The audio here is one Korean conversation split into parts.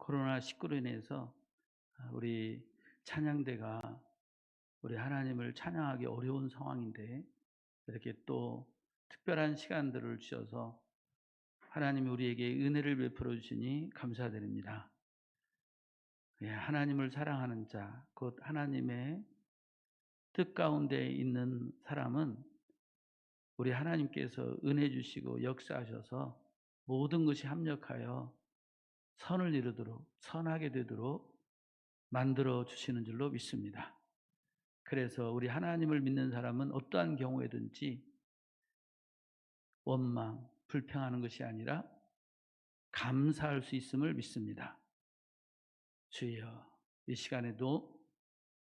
코로나19로 인해서 우리 찬양대가 우리 하나님을 찬양하기 어려운 상황인데 이렇게 또 특별한 시간들을 주셔서 하나님이 우리에게 은혜를 베풀어 주시니 감사드립니다. 하나님을 사랑하는 자, 곧 하나님의 뜻 가운데 있는 사람은 우리 하나님께서 은혜 주시고 역사하셔서 모든 것이 합력하여 선을 이루도록, 선하게 되도록 만들어 주시는 줄로 믿습니다. 그래서 우리 하나님을 믿는 사람은 어떠한 경우에든지 원망, 불평하는 것이 아니라 감사할 수 있음을 믿습니다. 주여, 이 시간에도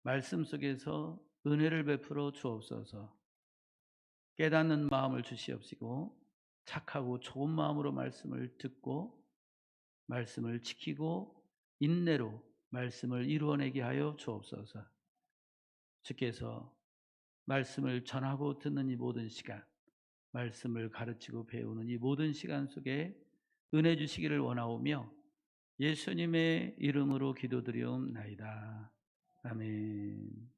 말씀 속에서 은혜를 베풀어 주옵소서. 깨닫는 마음을 주시옵시고 착하고 좋은 마음으로 말씀을 듣고 말씀을 지키고 인내로 말씀을 이루어내게 하여 주옵소서. 주께서 말씀을 전하고 듣는 이 모든 시간, 말씀을 가르치고 배우는 이 모든 시간 속에 은혜 주시기를 원하오며 예수님의 이름으로 기도드리옵나이다. 아멘.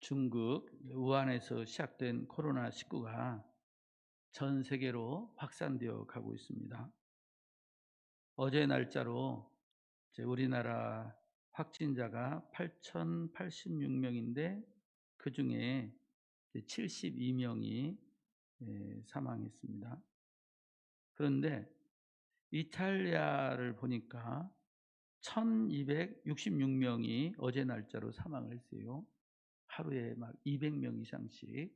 중국 우한에서 시작된 코로나19가 전 세계로 확산되어 가고 있습니다. 어제 날짜로 우리나라 확진자가 8,086명인데 그중에 72명이 사망했습니다. 그런데 이탈리아를 보니까 1,266명이 어제 날짜로 사망을 했어요. 하루에 막 200명 이상씩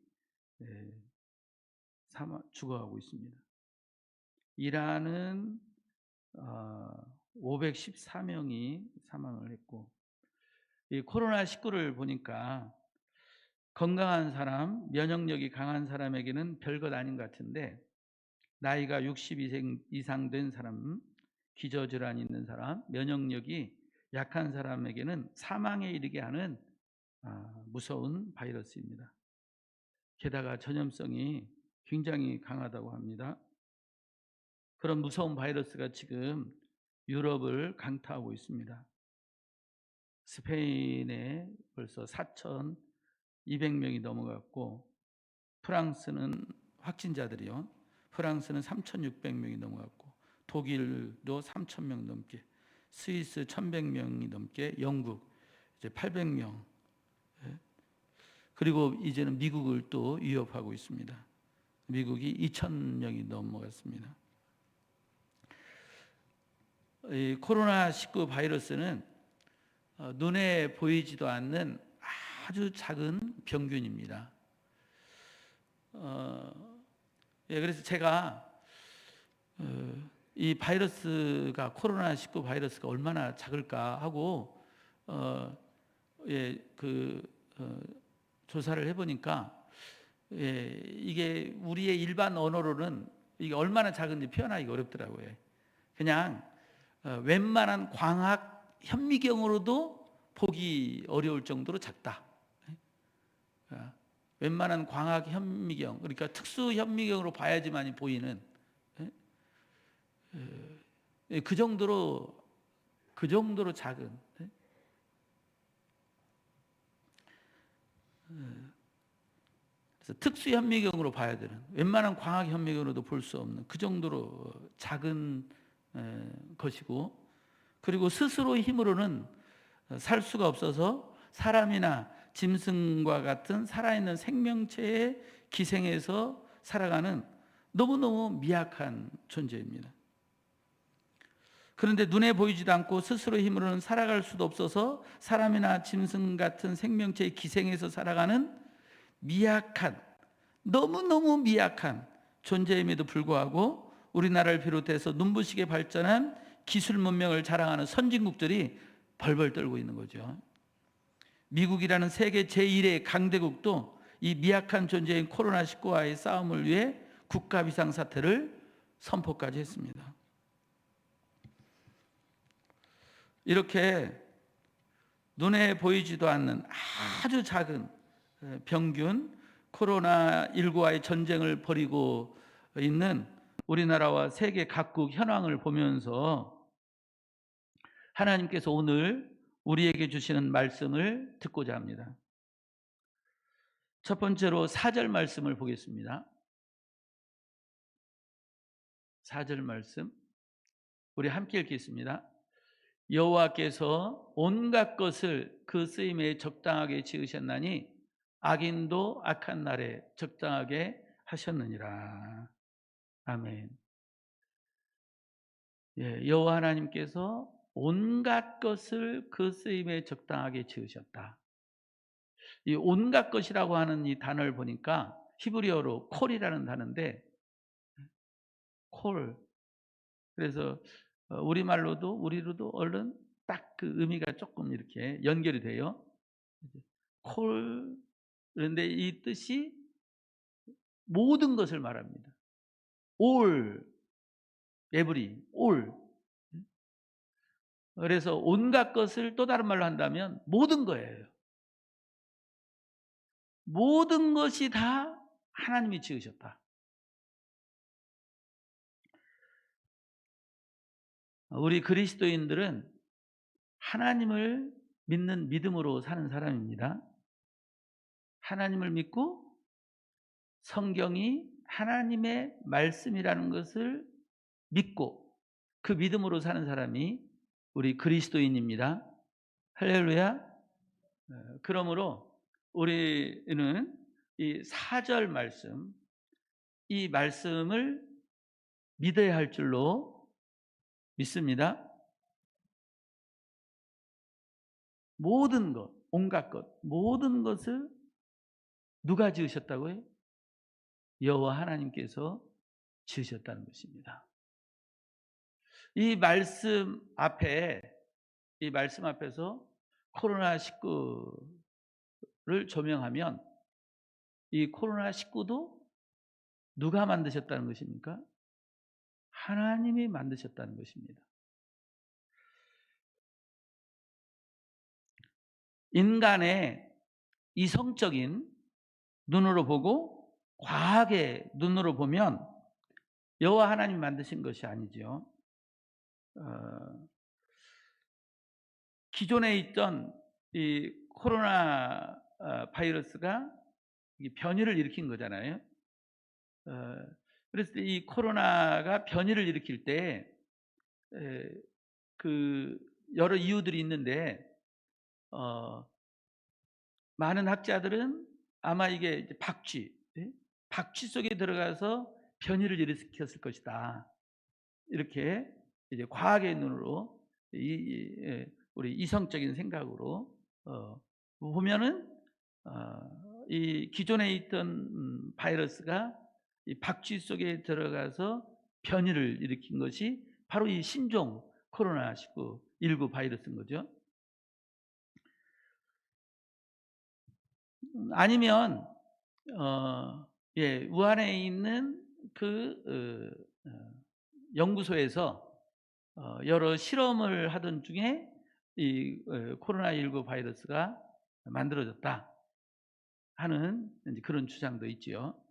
죽어가고 있습니다. 이란은 514명이 사망을 했고, 이 코로나19를 보니까 건강한 사람, 면역력이 강한 사람에게는 별것 아닌 것 같은데 나이가 60 이상 된 사람, 기저질환이 있는 사람, 면역력이 약한 사람에게는 사망에 이르게 하는 무서운 바이러스입니다. 게다가 전염성이 굉장히 강하다고 합니다. 그런 무서운 바이러스가 지금 유럽을 강타하고 있습니다. 스페인에 벌써 4,200명이 넘어갔고 프랑스는 확진자들이요. 프랑스는 3,600명이 넘어갔고 독일도 3,000명 넘게, 스위스 1,100명이 넘게, 영국 이제 800명, 그리고 이제는 미국을 또 위협하고 있습니다. 미국이 2,000명이 넘어갔습니다. 이 코로나19 바이러스는 눈에 보이지도 않는 아주 작은 병균입니다. 그래서 제가 이 바이러스가 코로나19 바이러스가 얼마나 작을까 하고 조사를 해보니까 이게 우리의 일반 언어로는 이게 얼마나 작은지 표현하기가 어렵더라고요. 그냥 웬만한 광학 현미경으로도 보기 어려울 정도로 작다. 웬만한 광학 현미경, 그러니까 특수 현미경으로 봐야지만이 보이는 그 정도로 작은. 그래서 특수 현미경으로 봐야 되는, 웬만한 광학 현미경으로도 볼 수 없는 그 정도로 작은 것이고, 그리고 스스로 힘으로는 살 수가 없어서 사람이나 짐승과 같은 살아있는 생명체의 기생해서 살아가는 너무너무 미약한 존재입니다. 그런데 눈에 보이지도 않고 스스로 힘으로는 살아갈 수도 없어서 사람이나 짐승 같은 생명체의 기생해서 살아가는 미약한, 너무너무 미약한 존재임에도 불구하고 우리나라를 비롯해서 눈부시게 발전한 기술 문명을 자랑하는 선진국들이 벌벌 떨고 있는 거죠. 미국이라는 세계 제1의 강대국도 이 미약한 존재인 코로나19와의 싸움을 위해 국가 비상사태를 선포까지 했습니다. 이렇게 눈에 보이지도 않는 아주 작은 병균 코로나19와의 전쟁을 벌이고 있는 우리나라와 세계 각국 현황을 보면서 하나님께서 오늘 우리에게 주시는 말씀을 듣고자 합니다. 첫 번째로 4절 말씀을 보겠습니다. 4절 말씀 우리 함께 읽겠습니다. 여호와께서 온갖 것을 그 쓰임에 적당하게 지으셨나니 악인도 악한 날에 적당하게 하셨느니라. 아멘. 여호와 하나님께서 온갖 것을 그 쓰임에 적당하게 지으셨다. 이 온갖 것이라고 하는 이 단어를 보니까 히브리어로 콜이라는 단어인데, 콜. 그래서 우리로도 얼른 딱 그 의미가 조금 이렇게 연결이 돼요. 콜. 그런데 이 뜻이 모든 것을 말합니다. all, every, all. 그래서 온갖 것을 또 다른 말로 한다면 모든 거예요. 모든 것이 다 하나님이 지으셨다. 우리 그리스도인들은 하나님을 믿는 믿음으로 사는 사람입니다. 하나님을 믿고 성경이 하나님의 말씀이라는 것을 믿고 그 믿음으로 사는 사람이 우리 그리스도인입니다. 할렐루야. 그러므로 우리는 이 4절 말씀, 이 말씀을 믿어야 할 줄로 믿습니다. 모든 것, 온갖 것, 모든 것을 누가 지으셨다고요? 여호와 하나님께서 지으셨다는 것입니다. 이 말씀 앞에서 코로나19를 조명하면 이 코로나19도 누가 만드셨다는 것입니까? 하나님이 만드셨다는 것입니다. 인간의 이성적인 눈으로 보고 과학의 눈으로 보면 여호와 하나님이 만드신 것이 아니죠. 기존에 있던 이 코로나 바이러스가 변이를 일으킨 거잖아요. 그래서 이 코로나가 변이를 일으킬 때 그 여러 이유들이 있는데 많은 학자들은 아마 이게 이제 박쥐 속에 들어가서 변이를 일으켰을 것이다. 이렇게 이제 과학의 눈으로 우리 이성적인 생각으로 보면은 이 기존에 있던 바이러스가 이 박쥐 속에 들어가서 변이를 일으킨 것이 바로 이 신종 코로나19 바이러스인 거죠. 아니면 우한에 있는 그 연구소에서 여러 실험을 하던 중에 이 코로나19 바이러스가 만들어졌다 하는 이제 그런 주장도 있지요.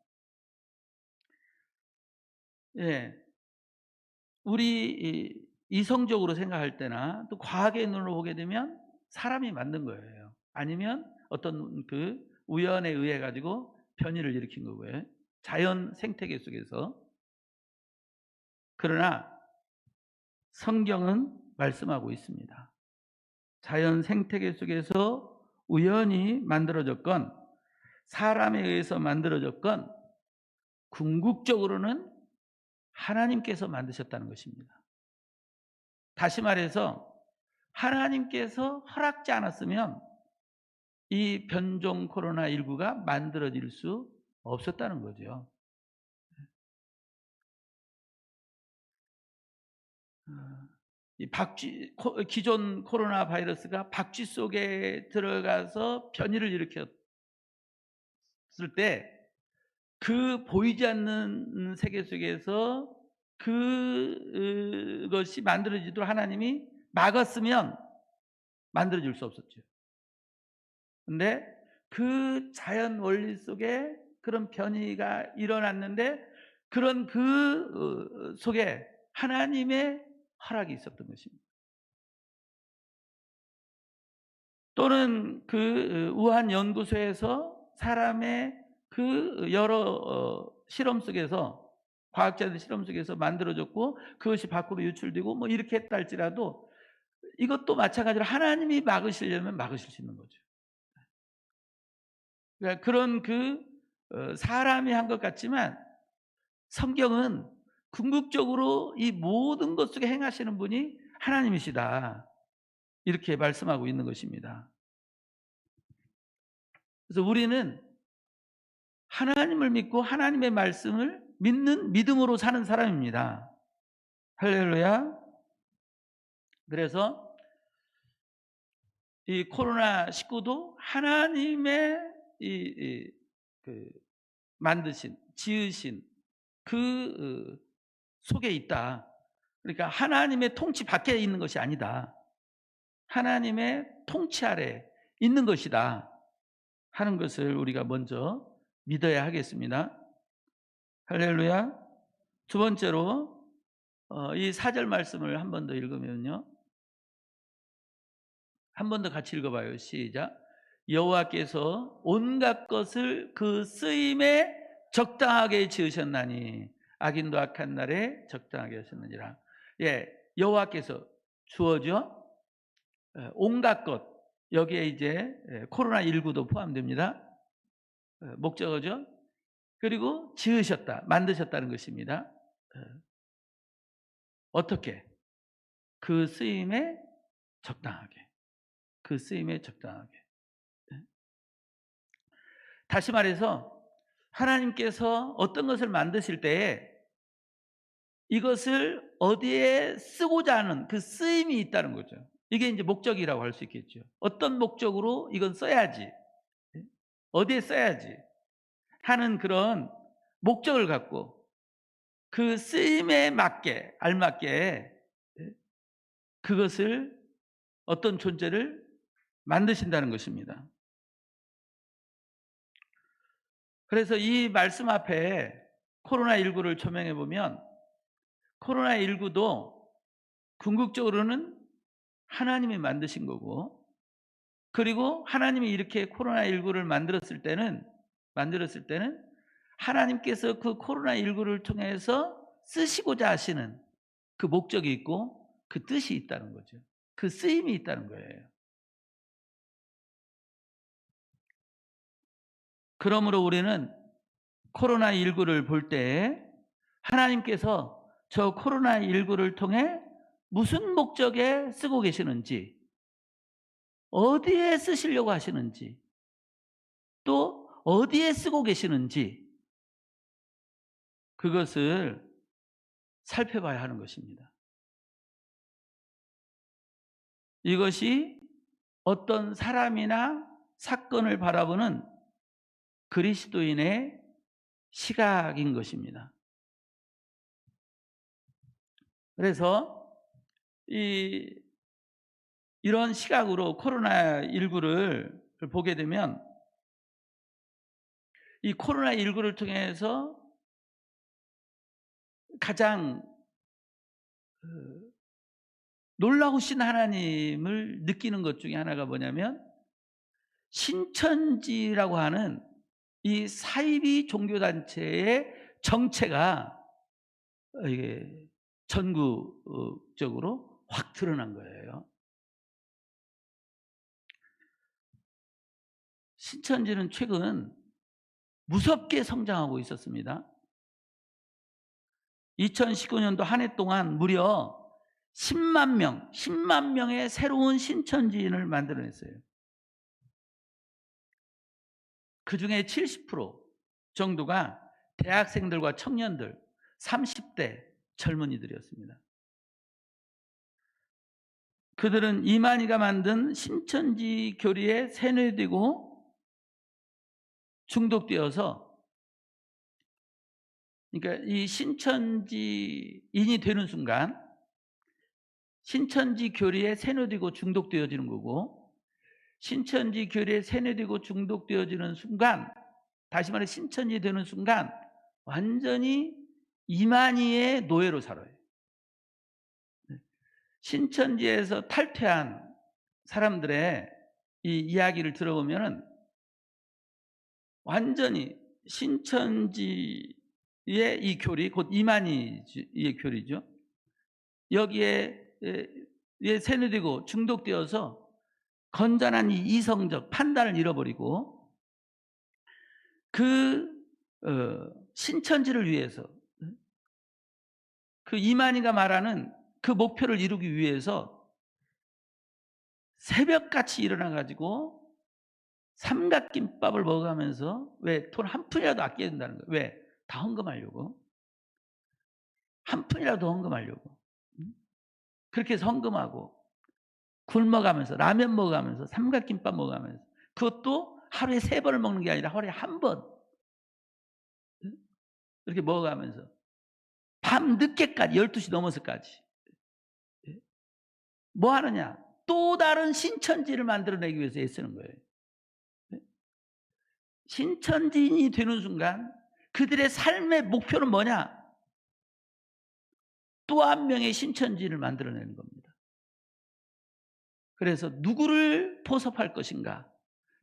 우리 이성적으로 생각할 때나 또 과학의 눈으로 보게 되면 사람이 만든 거예요. 아니면 어떤 그 우연에 의해 가지고 변이를 일으킨 거고요. 자연 생태계 속에서. 그러나 성경은 말씀하고 있습니다. 자연 생태계 속에서 우연히 만들어졌건 사람에 의해서 만들어졌건 궁극적으로는 하나님께서 만드셨다는 것입니다. 다시 말해서 하나님께서 허락지 않았으면 이 변종 코로나19가 만들어질 수 없었다는 거죠. 기존 코로나 바이러스가 박쥐 속에 들어가서 변이를 일으켰을 때 그 보이지 않는 세계 속에서 그것이 만들어지도록 하나님이 막았으면 만들어질 수 없었죠. 근데 그 자연 원리 속에 그런 변이가 일어났는데 그런 그 속에 하나님의 허락이 있었던 것입니다. 또는 그 우한 연구소에서 사람의 그 여러 실험 속에서 과학자들 실험 속에서 만들어졌고 그것이 밖으로 유출되고 뭐 이렇게 했다 할지라도 이것도 마찬가지로 하나님이 막으시려면 막으실 수 있는 거죠. 그러니까 그런 그 사람이 한 것 같지만 성경은 궁극적으로 이 모든 것 속에 행하시는 분이 하나님이시다. 이렇게 말씀하고 있는 것입니다. 그래서 우리는 하나님을 믿고 하나님의 말씀을 믿는 믿음으로 사는 사람입니다. 할렐루야. 그래서 이 코로나19도 하나님의 그 만드신, 지으신 그 속에 있다. 그러니까 하나님의 통치 밖에 있는 것이 아니다. 하나님의 통치 아래 있는 것이다 하는 것을 우리가 먼저 믿어야 하겠습니다. 할렐루야. 두 번째로 이 4절 말씀을 한 번 더 읽으면요. 한 번 더 같이 읽어봐요. 시작. 여호와께서 온갖 것을 그 쓰임에 적당하게 지으셨나니 악인도 악한 날에 적당하게 하셨느니라. 예, 여호와께서 주어죠. 온갖 것 여기에 이제 코로나19도 포함됩니다. 목적어죠. 그리고 지으셨다, 만드셨다는 것입니다. 어떻게? 그 쓰임에 적당하게. 그 쓰임에 적당하게. 다시 말해서 하나님께서 어떤 것을 만드실 때에 이것을 어디에 쓰고자 하는 그 쓰임이 있다는 거죠. 이게 이제 목적이라고 할 수 있겠죠. 어떤 목적으로 이건 써야지, 어디에 써야지 하는 그런 목적을 갖고 그 쓰임에 맞게, 알맞게 그것을 어떤 존재를 만드신다는 것입니다. 그래서 이 말씀 앞에 코로나19를 조명해 보면 코로나19도 궁극적으로는 하나님이 만드신 거고, 그리고 하나님이 이렇게 코로나19를 만들었을 때는 하나님께서 그 코로나19를 통해서 쓰시고자 하시는 그 목적이 있고 그 뜻이 있다는 거죠. 그 쓰임이 있다는 거예요. 그러므로 우리는 코로나19를 볼 때 하나님께서 저 코로나19를 통해 무슨 목적에 쓰고 계시는지, 어디에 쓰시려고 하시는지, 또 어디에 쓰고 계시는지 그것을 살펴봐야 하는 것입니다. 이것이 어떤 사람이나 사건을 바라보는 그리스도인의 시각인 것입니다. 그래서 이런 시각으로 코로나19를 보게 되면 이 코로나19를 통해서 가장 놀라우신 하나님을 느끼는 것 중에 하나가 뭐냐면 신천지라고 하는 이 사이비 종교단체의 정체가 이게 전국적으로 확 드러난 거예요. 신천지는 최근 무섭게 성장하고 있었습니다. 2019년도 한 해 동안 무려 10만 명의 새로운 신천지인을 만들어냈어요. 그 중에 70% 정도가 대학생들과 청년들, 30대 젊은이들이었습니다. 그들은 이만희가 만든 신천지 교리에 세뇌되고 중독되어서, 그러니까 이 신천지인이 되는 순간 신천지 교리에 세뇌되고 중독되어지는 거고, 신천지 교리에 세뇌되고 중독되어지는 순간 다시 말해 신천지 되는 순간 완전히 이만희의 노예로 살아요. 신천지에서 탈퇴한 사람들의 이 이야기를 들어보면은 완전히 신천지의 이 교리, 곧 이만희의 교리죠. 여기에 세뇌되고 중독되어서 건전한 이 이성적 판단을 잃어버리고 신천지를 위해서 그 이만희가 말하는 그 목표를 이루기 위해서 새벽같이 일어나 가지고 삼각김밥을 먹어가면서 왜 돈 한 푼이라도 아껴야 된다는 거예요. 왜? 다 헌금하려고. 한 푼이라도 헌금하려고. 그렇게 해서 헌금하고 굶어가면서 라면 먹어가면서 삼각김밥 먹어가면서 그것도 하루에 3번을 먹는 게 아니라 하루에 1번 이렇게 먹어가면서 밤 늦게까지 12시 넘어서까지 뭐 하느냐? 또 다른 신천지를 만들어내기 위해서 애쓰는 거예요. 신천지인이 되는 순간 그들의 삶의 목표는 뭐냐? 또 한 명의 신천지를 만들어내는 겁니다. 그래서 누구를 포섭할 것인가?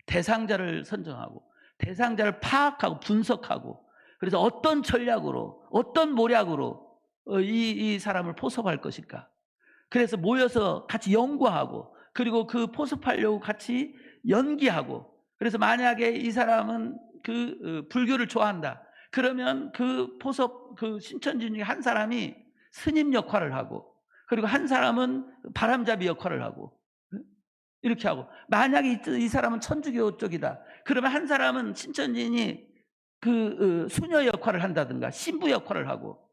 대상자를 선정하고 대상자를 파악하고 분석하고 그래서 어떤 전략으로 어떤 모략으로 이 사람을 포섭할 것일까? 그래서 모여서 같이 연구하고 그리고 그 포섭하려고 같이 연기하고 그래서 만약에 이 사람은 불교를 좋아한다. 그러면 그 신천지 중에 한 사람이 스님 역할을 하고 그리고 한 사람은 바람잡이 역할을 하고 이렇게 하고 만약에 이 사람은 천주교 쪽이다. 그러면 한 사람은 신천지인이 수녀 역할을 한다든가 신부 역할을 하고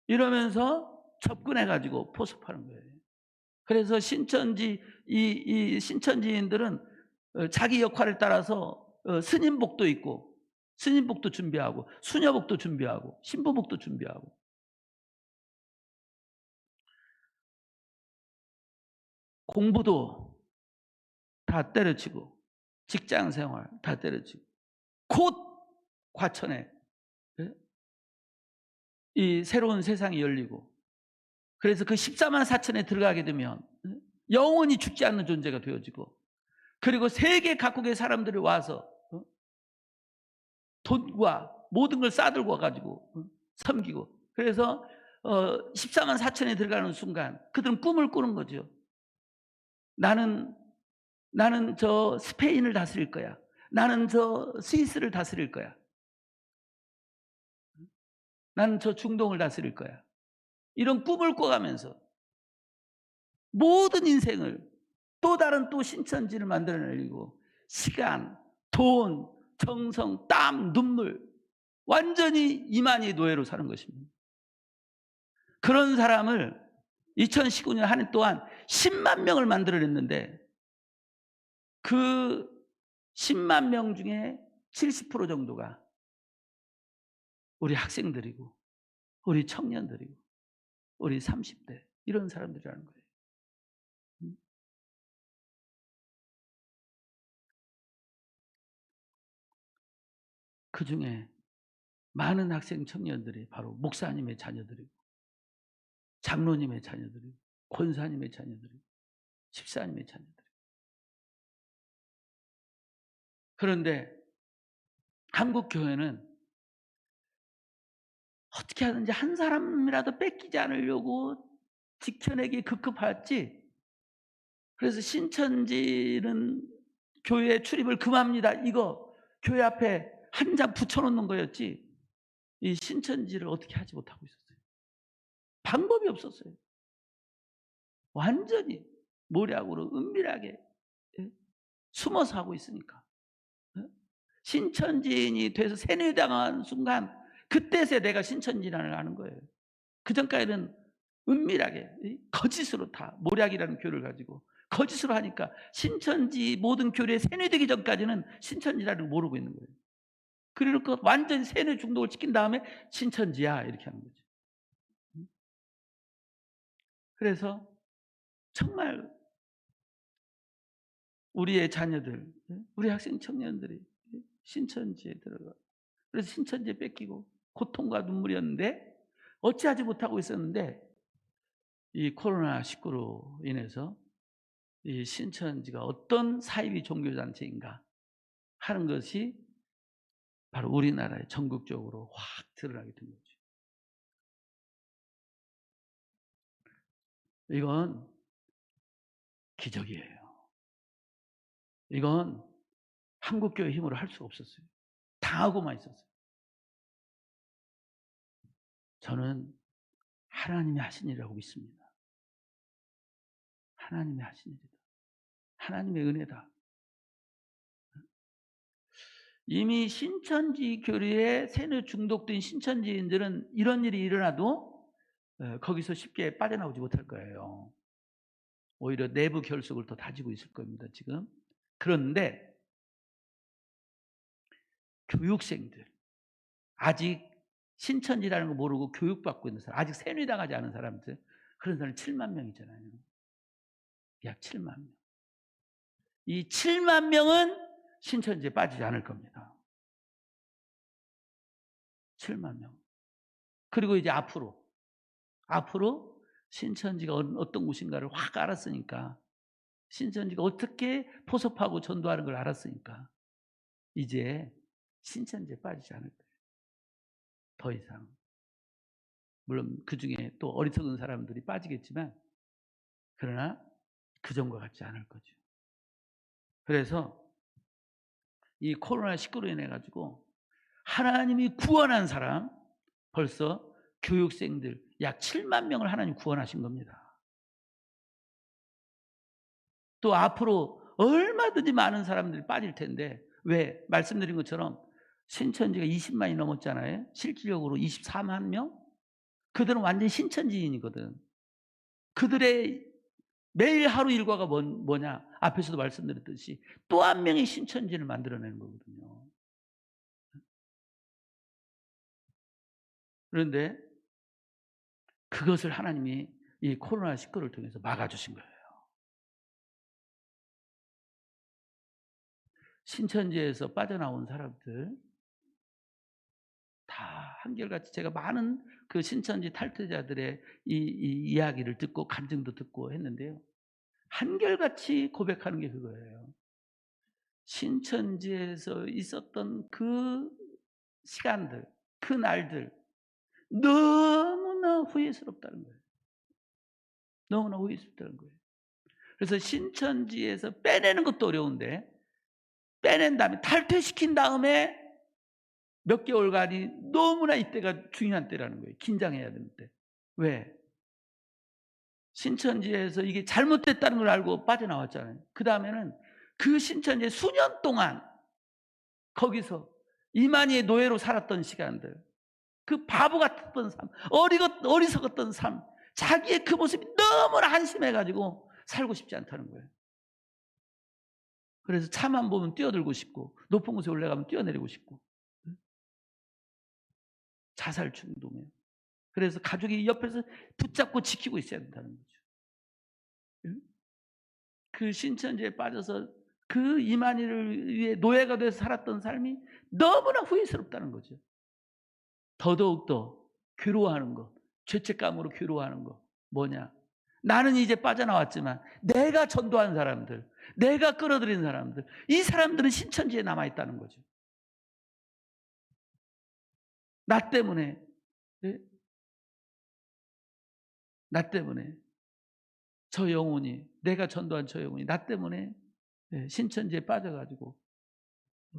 이러면서 접근해 가지고 포섭하는 거예요. 그래서 이 신천지인들은 자기 역할에 따라서 스님복도 있고 스님복도 준비하고 수녀복도 준비하고 신부복도 준비하고 공부도 다 때려치고 직장 생활 다 때려치고 곧 과천에 이 새로운 세상이 열리고 그래서 그 14만 4천에 들어가게 되면 영원히 죽지 않는 존재가 되어지고 그리고 세계 각국의 사람들이 와서 돈과 모든 걸 싸들고 와가지고 섬기고 그래서 14만 4천에 들어가는 순간 그들은 꿈을 꾸는 거죠. 나는 저 스페인을 다스릴 거야. 나는 저 스위스를 다스릴 거야. 나는 저 중동을 다스릴 거야. 이런 꿈을 꿔가면서 모든 인생을 또 다른 또 신천지를 만들어내고 시간, 돈, 정성, 땀, 눈물 완전히 이만희 노예로 사는 것입니다. 그런 사람을 2019년 한 해 동안 10만 명을 만들어냈는데 그 10만 명 중에 70% 정도가 우리 학생들이고 우리 청년들이고 우리 30대 이런 사람들이라는 거예요. 그중에 많은 학생 청년들이 바로 목사님의 자녀들이고 장로님의 자녀들이고 권사님의 자녀들이고 집사님의 자녀들이고 그런데 한국 교회는 어떻게 하든지 한 사람이라도 뺏기지 않으려고 지켜내기 급급하지. 그래서 신천지는 교회 출입을 금합니다. 이거 교회 앞에 한 장 붙여놓는 거였지. 이 신천지를 어떻게 하지 못하고 있었어요. 방법이 없었어요. 완전히 모략으로 은밀하게 숨어서 하고 있으니까. 신천지인이 돼서 세뇌당한 순간 그때서야 내가 신천지라는 걸 아는 거예요. 그전까지는 은밀하게 거짓으로 다 모략이라는 교를 가지고 거짓으로 하니까 신천지 모든 교리에 세뇌되기 전까지는 신천지라는 걸 모르고 있는 거예요. 그러니까 완전히 세뇌 중독을 시킨 다음에 신천지야 이렇게 하는 거죠. 그래서 정말 우리의 자녀들, 우리 학생 청년들이 신천지에 들어가. 그래서 신천지에 뺏기고 고통과 눈물이었는데 어찌하지 못하고 있었는데 이 코로나19로 인해서 이 신천지가 어떤 사이비 종교단체인가 하는 것이 바로 우리나라에 전국적으로 확 드러나게 된 거죠. 이건 기적이에요. 이건 한국교회 힘으로 할 수가 없었어요. 당하고만 있었어요. 저는 하나님이 하신 일이라고 믿습니다. 하나님이 하신 일이다. 하나님의 은혜다. 이미 신천지 교리에 세뇌 중독된 신천지인들은 이런 일이 일어나도 거기서 쉽게 빠져나오지 못할 거예요. 오히려 내부 결속을 더 다지고 있을 겁니다, 지금. 그런데 교육생들, 아직 신천지라는 거 모르고 교육받고 있는 사람, 아직 세뇌당하지 않은 사람들, 그런 사람 7만 명이잖아요. 약 7만 명. 이 7만 명은 신천지에 빠지지 않을 겁니다. 7만 명. 그리고 이제 앞으로 신천지가 어떤 곳인가를 확 알았으니까, 신천지가 어떻게 포섭하고 전도하는 걸 알았으니까 이제 신천지에 빠지지 않을 거예요. 더 이상. 물론 그중에 또 어리석은 사람들이 빠지겠지만 그러나 그전과 같지 않을 거죠. 그래서 이 코로나19로 인해 가지고 하나님이 구원한 사람 벌써 교육생들 약 7만 명을 하나님 구원하신 겁니다. 또 앞으로 얼마든지 많은 사람들이 빠질 텐데, 왜? 말씀드린 것처럼 신천지가 20만이 넘었잖아요. 실질적으로 24만 명? 그들은 완전히 신천지인이거든. 그들의 매일 하루 일과가 뭐냐? 앞에서도 말씀드렸듯이 또 한 명의 신천지를 만들어내는 거거든요. 그런데 그것을 하나님이 이 코로나19를 통해서 막아주신 거예요. 신천지에서 빠져나온 사람들 다 한결같이 제가 많은 그 신천지 탈퇴자들의 이 이야기를 듣고 간증도 듣고 했는데요. 한결같이 고백하는 게 그거예요. 신천지에서 있었던 그 시간들, 그 날들 너무나 후회스럽다는 거예요. 너무나 후회스럽다는 거예요. 그래서 신천지에서 빼내는 것도 어려운데 빼낸 다음에 탈퇴시킨 다음에 몇 개월간이 너무나 이때가 중요한 때라는 거예요. 긴장해야 되는 때. 왜? 신천지에서 이게 잘못됐다는 걸 알고 빠져나왔잖아요. 그 다음에는 그 신천지에 수년 동안 거기서 이만희의 노예로 살았던 시간들, 그 바보 같았던 삶, 어리석었던 삶, 자기의 그 모습이 너무나 한심해가지고 살고 싶지 않다는 거예요. 그래서 차만 보면 뛰어들고 싶고 높은 곳에 올라가면 뛰어내리고 싶고 자살 충동이에요. 그래서 가족이 옆에서 붙잡고 지키고 있어야 된다는 거죠. 그 신천지에 빠져서 그 이만희를 위해 노예가 돼서 살았던 삶이 너무나 후회스럽다는 거죠. 더더욱더 괴로워하는 거, 죄책감으로 괴로워하는 거 뭐냐? 나는 이제 빠져나왔지만 내가 전도한 사람들, 내가 끌어들인 사람들, 이 사람들은 신천지에 남아있다는 거죠. 나 때문에, 나 때문에 저 영혼이, 내가 전도한 저 영혼이 나 때문에 신천지에 빠져가지고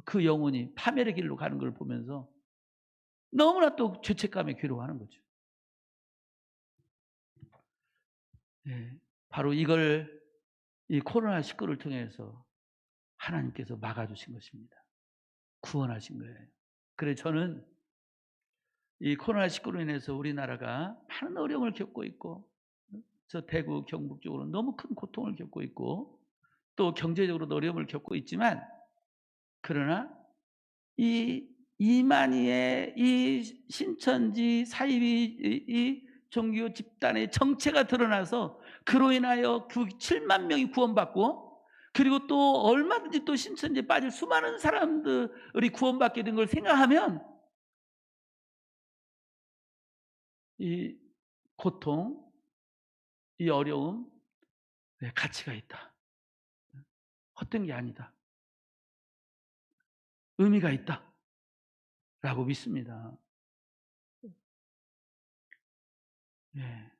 그 영혼이 파멸의 길로 가는 걸 보면서 너무나 또 죄책감에 괴로워하는 거죠. 바로 이걸 이 코로나19를 통해서 하나님께서 막아주신 것입니다. 구원하신 거예요. 그래서 저는 이 코로나19로 인해서 우리나라가 많은 어려움을 겪고 있고, 저 대구 경북 쪽으로 너무 큰 고통을 겪고 있고, 또 경제적으로도 어려움을 겪고 있지만, 그러나 이 이만희의 이 신천지 사이비 이 종교 집단의 정체가 드러나서 그로 인하여 7만 명이 구원받고 그리고 또 얼마든지 또 신천지에 빠질 수많은 사람들이 구원받게 된 걸 생각하면 이 고통, 이 어려움, 네, 가치가 있다. 헛된 게 아니다. 의미가 있다라고 믿습니다. 예.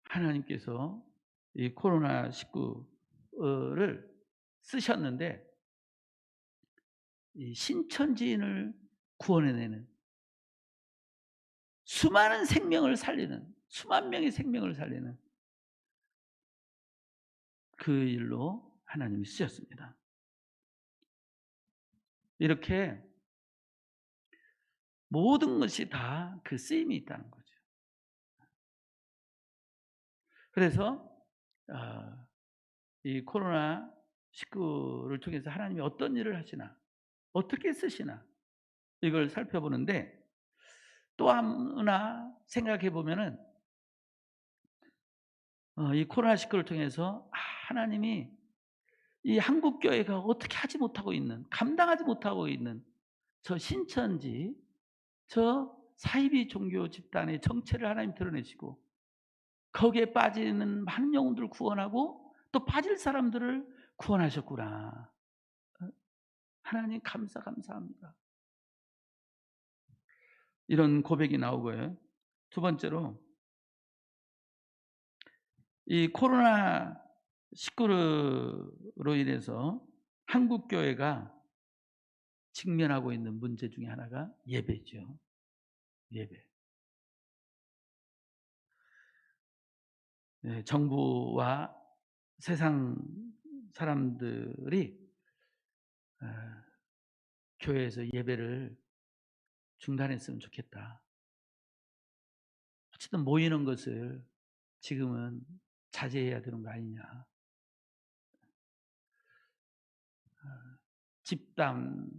하나님께서 이 코로나19를 쓰셨는데 이 신천지인을 구원해내는 수많은 생명을 살리는 수만 명의 생명을 살리는 그 일로 하나님이 쓰셨습니다. 이렇게 모든 것이 다 그 쓰임이 있다는 거죠. 그래서 이 코로나19를 통해서 하나님이 어떤 일을 하시나, 어떻게 쓰시나 이걸 살펴보는데 또 하나 생각해 보면은 이 코로나19를 통해서 하나님이 이 한국 교회가 어떻게 하지 못하고 있는, 감당하지 못하고 있는 저 신천지, 저 사이비 종교 집단의 정체를 하나님 드러내시고 거기에 빠지는 많은 영혼들을 구원하고 또 빠질 사람들을 구원하셨구나. 하나님 감사합니다. 이런 고백이 나오고요. 두 번째로 이 코로나19로 인해서 한국 교회가 직면하고 있는 문제 중에 하나가 예배죠. 예배. 네, 정부와 세상 사람들이 교회에서 예배를 중단했으면 좋겠다. 어쨌든 모이는 것을 지금은 자제해야 되는 거 아니냐. 집단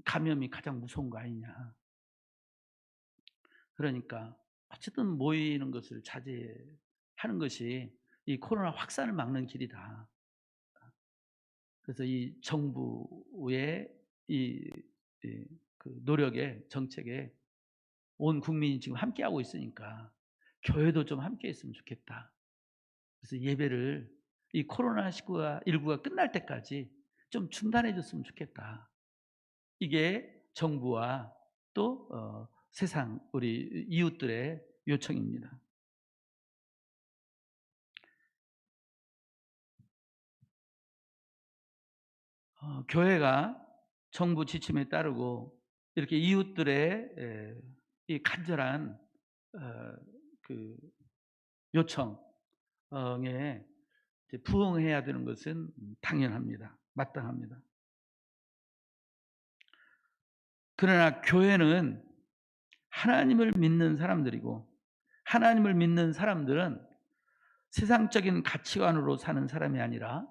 감염이 가장 무서운 거 아니냐. 그러니까 어쨌든 모이는 것을 자제하는 것이 이 코로나 확산을 막는 길이다. 그래서 이 정부의 그 노력에, 정책에 온 국민이 지금 함께하고 있으니까 교회도 좀 함께 했으면 좋겠다. 그래서 예배를 이 코로나19가 끝날 때까지 좀 중단해 줬으면 좋겠다. 이게 정부와 또 세상 우리 이웃들의 요청입니다. 교회가 정부 지침에 따르고 이렇게 이웃들의 이 간절한 그 요청에 부응해야 되는 것은 당연합니다. 마땅합니다. 그러나 교회는 하나님을 믿는 사람들이고 하나님을 믿는 사람들은 세상적인 가치관으로 사는 사람이 아니라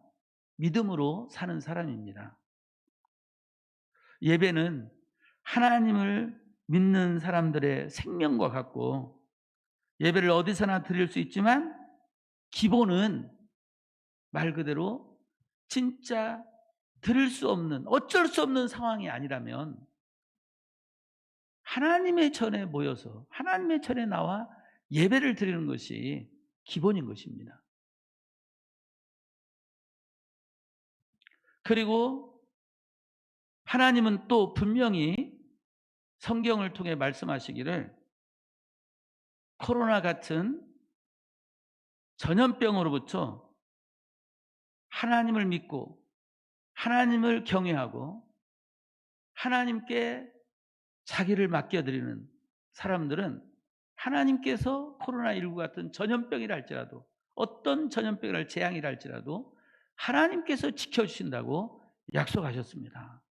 믿음으로 사는 사람입니다. 예배는 하나님을 믿는 사람들의 생명과 같고 예배를 어디서나 드릴 수 있지만 기본은 말 그대로 진짜 드릴 수 없는 어쩔 수 없는 상황이 아니라면 하나님의 전에 모여서 하나님의 전에 나와 예배를 드리는 것이 기본인 것입니다. 그리고 하나님은 또 분명히 성경을 통해 말씀하시기를 코로나 같은 전염병으로부터 하나님을 믿고 하나님을 경외하고 하나님께 자기를 맡겨드리는 사람들은 하나님께서 코로나19 같은 전염병이라 할지라도 어떤 전염병이라 재앙이라 할지라도 하나님께서 지켜주신다고 약속하셨습니다.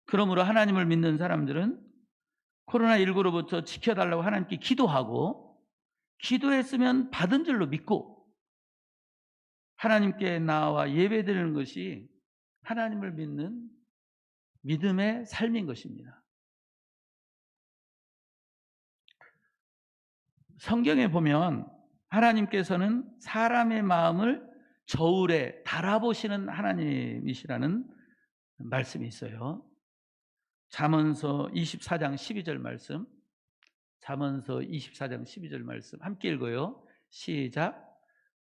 그러므로 하나님을 믿는 사람들은 코로나19로부터 지켜달라고 하나님께 기도하고 기도했으면 받은 줄로 믿고 하나님께 나와 예배드리는 것이 하나님을 믿는 믿음의 삶인 것입니다. 성경에 보면 하나님께서는 사람의 마음을 저울에 달아보시는 하나님이시라는 말씀이 있어요. 잠언서 24장 12절 말씀. 잠언서 24장 12절 말씀 함께 읽어요. 시작.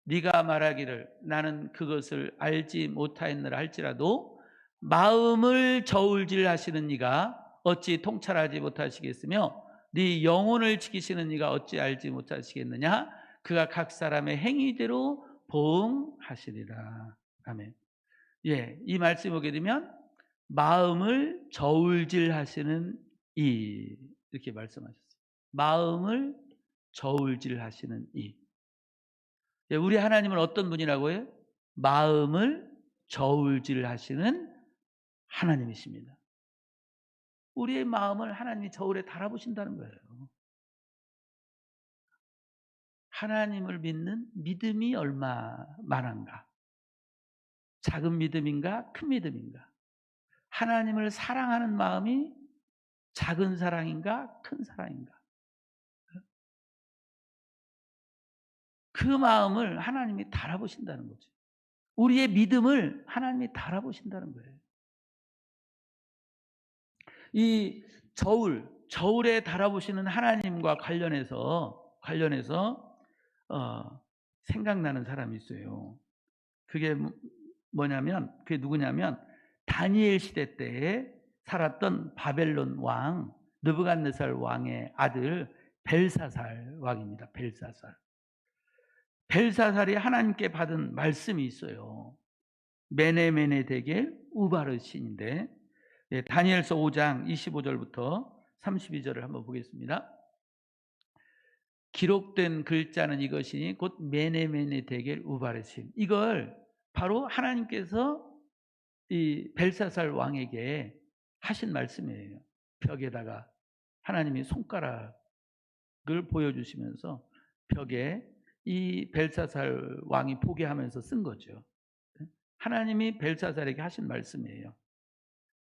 네가 말하기를 나는 그것을 알지 못하였느라 할지라도 마음을 저울질하시는 이가 어찌 통찰하지 못하시겠으며 네 영혼을 지키시는 이가 어찌 알지 못하시겠느냐. 그가 각 사람의 행위대로 보응하시리라. 아멘. 예, 이 말씀 보게 되면 마음을 저울질하시는 이 이렇게 말씀하셨어요. 마음을 저울질하시는 이. 예, 우리 하나님은 어떤 분이라고요? 마음을 저울질하시는 하나님이십니다. 우리의 마음을 하나님이 저울에 달아보신다는 거예요. 하나님을 믿는 믿음이 얼마만한가? 작은 믿음인가? 큰 믿음인가? 하나님을 사랑하는 마음이 작은 사랑인가? 큰 사랑인가? 그 마음을 하나님이 달아보신다는 거죠. 우리의 믿음을 하나님이 달아보신다는 거예요. 이 저울에 달아보시는 하나님과 관련해서 생각나는 사람이 있어요. 그게 뭐냐면, 그게 누구냐면 다니엘 시대 때에 살았던 바벨론 왕 느부갓네살 왕의 아들 벨사살 왕입니다. 벨사살이 하나님께 받은 말씀이 있어요. 메네메네 데겔 우바르신인데, 예, 다니엘서 5장 25절부터 32절을 한번 보겠습니다. 기록된 글자는 이것이니 곧 메네메네 데겔 우바르신. 이걸 바로 하나님께서 이 벨사살 왕에게 하신 말씀이에요. 벽에다가 하나님이 손가락을 보여주시면서 벽에 이 벨사살 왕이 보게 하면서 쓴 거죠. 하나님이 벨사살에게 하신 말씀이에요.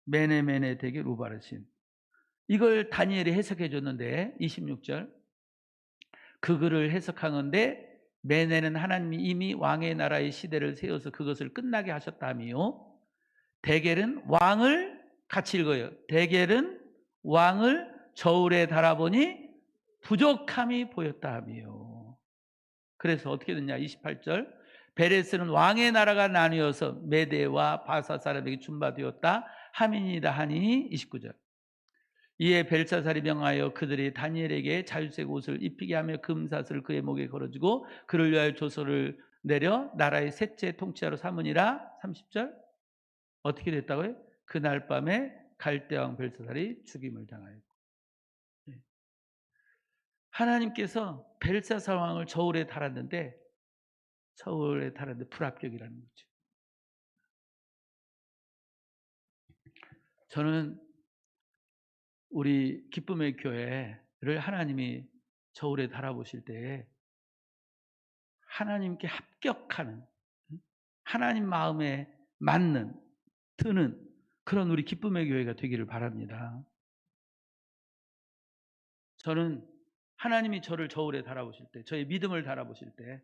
메네메네 데겔 우바르신. 이걸 다니엘이 해석해 줬는데 26절 그 글을 해석하는데 메네는 하나님이 이미 왕의 나라의 시대를 세워서 그것을 끝나게 하셨다며 데겔은 왕을 같이 읽어요. 데겔은 왕을 저울에 달아보니 부족함이 보였다 하며. 그래서 어떻게 됐냐 28절 베레스는 왕의 나라가 나뉘어서 메대와 바사 사람에게 준바되었다 함이니이다 하니 29절 이에 벨사살이 명하여 그들이 다니엘에게 자유색 옷을 입히게 하며 금사슬을 그의 목에 걸어주고 그를 위하여 조서를 내려 나라의 셋째 통치자로 삼으니라 30절 어떻게 됐다고요? 그날 밤에 갈대왕 벨사살이 죽임을 당하였고 하나님께서 벨사살 왕을 저울에 달았는데 불합격이라는 거죠. 저는 우리 기쁨의 교회를 하나님이 저울에 달아보실 때 하나님께 합격하는 하나님 마음에 맞는 드는 그런 우리 기쁨의 교회가 되기를 바랍니다. 저는 하나님이 저를 저울에 달아보실 때 저의 믿음을 달아보실 때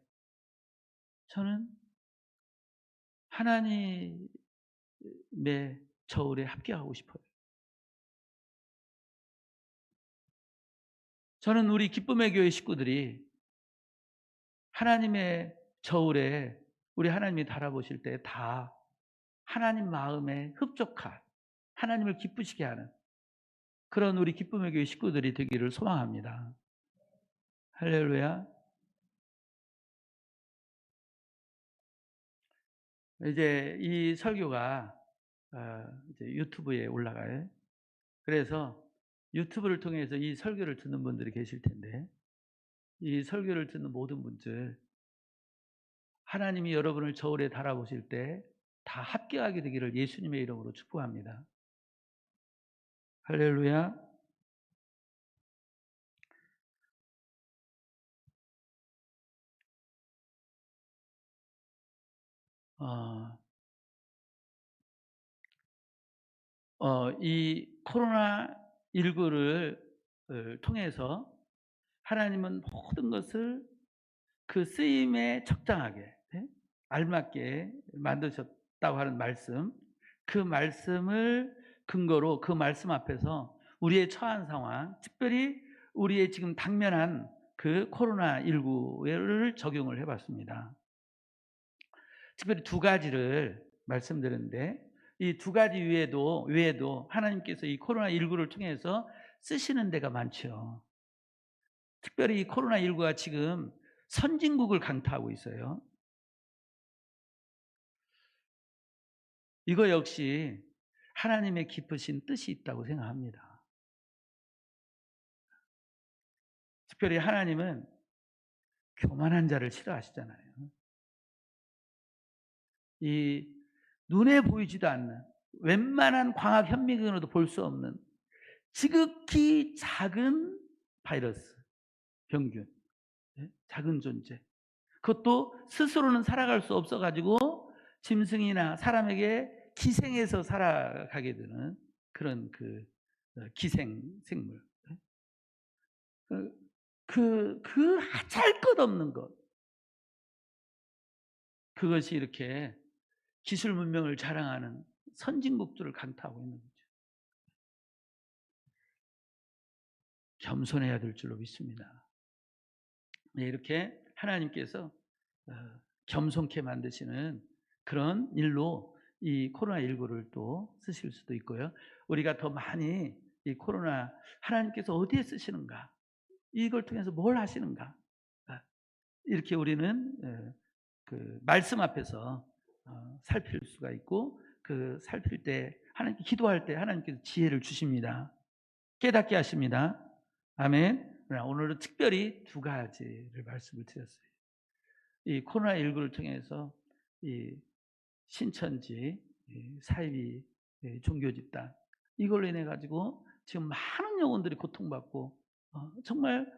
저는 하나님의 저울에 합격하고 싶어요. 저는 우리 기쁨의 교회 식구들이 하나님의 저울에 우리 하나님이 달아보실 때 다 하나님 마음에 흡족한 하나님을 기쁘시게 하는 그런 우리 기쁨의 교회 식구들이 되기를 소망합니다. 할렐루야. 이제 이 설교가 이제 유튜브에 올라가요. 그래서 유튜브를 통해서 이 설교를 듣는 분들이 계실 텐데 이 설교를 듣는 모든 분들 하나님이 여러분을 저울에 달아보실 때 다 합격하게 되기를 예수님의 이름으로 축복합니다. 할렐루야. 이 코로나19를 통해서 하나님은 모든 것을 그 쓰임에 적당하게 알맞게 만드셨다고 하는 말씀, 그 말씀을 근거로 그 말씀 앞에서 우리의 처한 상황, 특별히 우리의 지금 당면한 그 코로나19를 적용을 해봤습니다. 특별히 두 가지를 말씀드렸는데, 이 두 가지 외에도 하나님께서 이 코로나19를 통해서 쓰시는 데가 많죠. 특별히 이 코로나19가 지금 선진국을 강타하고 있어요. 이거 역시 하나님의 깊으신 뜻이 있다고 생각합니다. 특별히 하나님은 교만한 자를 싫어하시잖아요. 이 눈에 보이지도 않는, 웬만한 광학 현미경으로도 볼 수 없는 지극히 작은 바이러스, 병균, 작은 존재. 그것도 스스로는 살아갈 수 없어 가지고 짐승이나 사람에게 기생해서 살아가게 되는 그런 기생 생물. 할 것 없는 것. 그것이 이렇게 기술 문명을 자랑하는 선진국들을 강타하고 있는 거죠. 겸손해야 될 줄로 믿습니다. 이렇게 하나님께서 겸손케 만드시는 그런 일로 이 코로나19를 또 쓰실 수도 있고요. 우리가 더 많이 이 코로나 하나님께서 어디에 쓰시는가, 이걸 통해서 뭘 하시는가, 이렇게 우리는 그 말씀 앞에서 살필 수가 있고, 그 살필 때 하나님께 기도할 때 하나님께서 지혜를 주십니다. 깨닫게 하십니다. 아멘. 오늘은 특별히 두 가지를 말씀을 드렸어요. 이 코로나19를 통해서 이 신천지 사이비 종교 집단, 이걸로 인해 가지고 지금 많은 영혼들이 고통받고 정말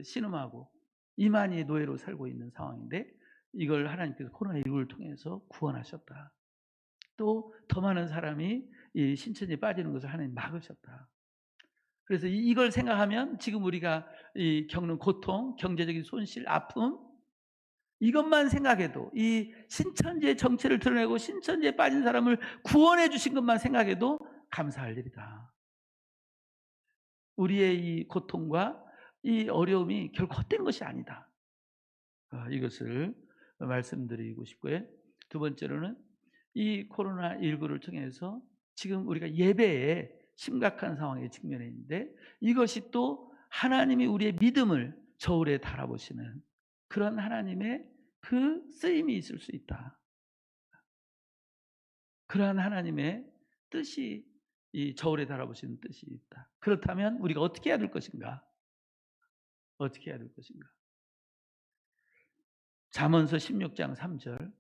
신음하고 이만희 노예로 살고 있는 상황인데, 이걸 하나님께서 코로나19를 통해서 구원하셨다. 또 더 많은 사람이 이 신천지에 빠지는 것을 하나님 막으셨다. 그래서 이걸 생각하면 지금 우리가 겪는 고통, 경제적인 손실, 아픔, 이것만 생각해도, 이 신천지의 정체를 드러내고 신천지에 빠진 사람을 구원해 주신 것만 생각해도 감사할 일이다. 우리의 이 고통과 이 어려움이 결코 헛된 것이 아니다. 이것을 말씀드리고 싶고요. 두 번째로는 이 코로나19를 통해서 지금 우리가 예배에 심각한 상황에 직면해 있는데, 이것이 또 하나님이 우리의 믿음을 저울에 달아보시는 그런 하나님의 그 쓰임이 있을 수 있다. 그러한 하나님의 뜻이 이 저울에 달아보시는 뜻이 있다. 그렇다면 우리가 어떻게 해야 될 것인가? 어떻게 해야 될 것인가? 잠언서 16장 3절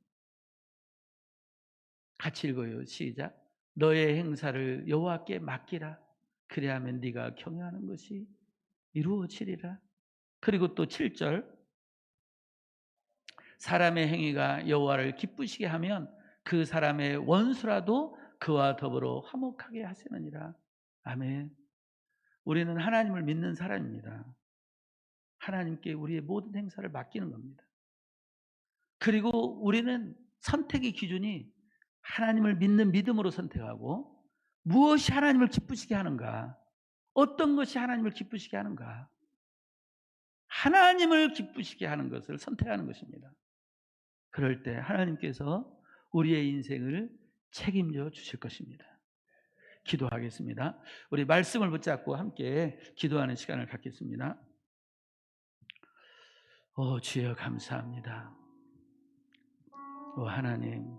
같이 읽어요. 시작. 너의 행사를 여호와께 맡기라. 그리하면 네가 경영하는 것이 이루어지리라. 그리고 또 7절. 사람의 행위가 여호와를 기쁘시게 하면 그 사람의 원수라도 그와 더불어 화목하게 하시느니라. 아멘. 우리는 하나님을 믿는 사람입니다. 하나님께 우리의 모든 행사를 맡기는 겁니다. 그리고 우리는 선택의 기준이 하나님을 믿는 믿음으로 선택하고, 무엇이 하나님을 기쁘시게 하는가, 어떤 것이 하나님을 기쁘시게 하는가, 하나님을 기쁘시게 하는 것을 선택하는 것입니다. 그럴 때 하나님께서 우리의 인생을 책임져 주실 것입니다. 기도하겠습니다. 우리 말씀을 붙잡고 함께 기도하는 시간을 갖겠습니다. 주여 감사합니다. 하나님,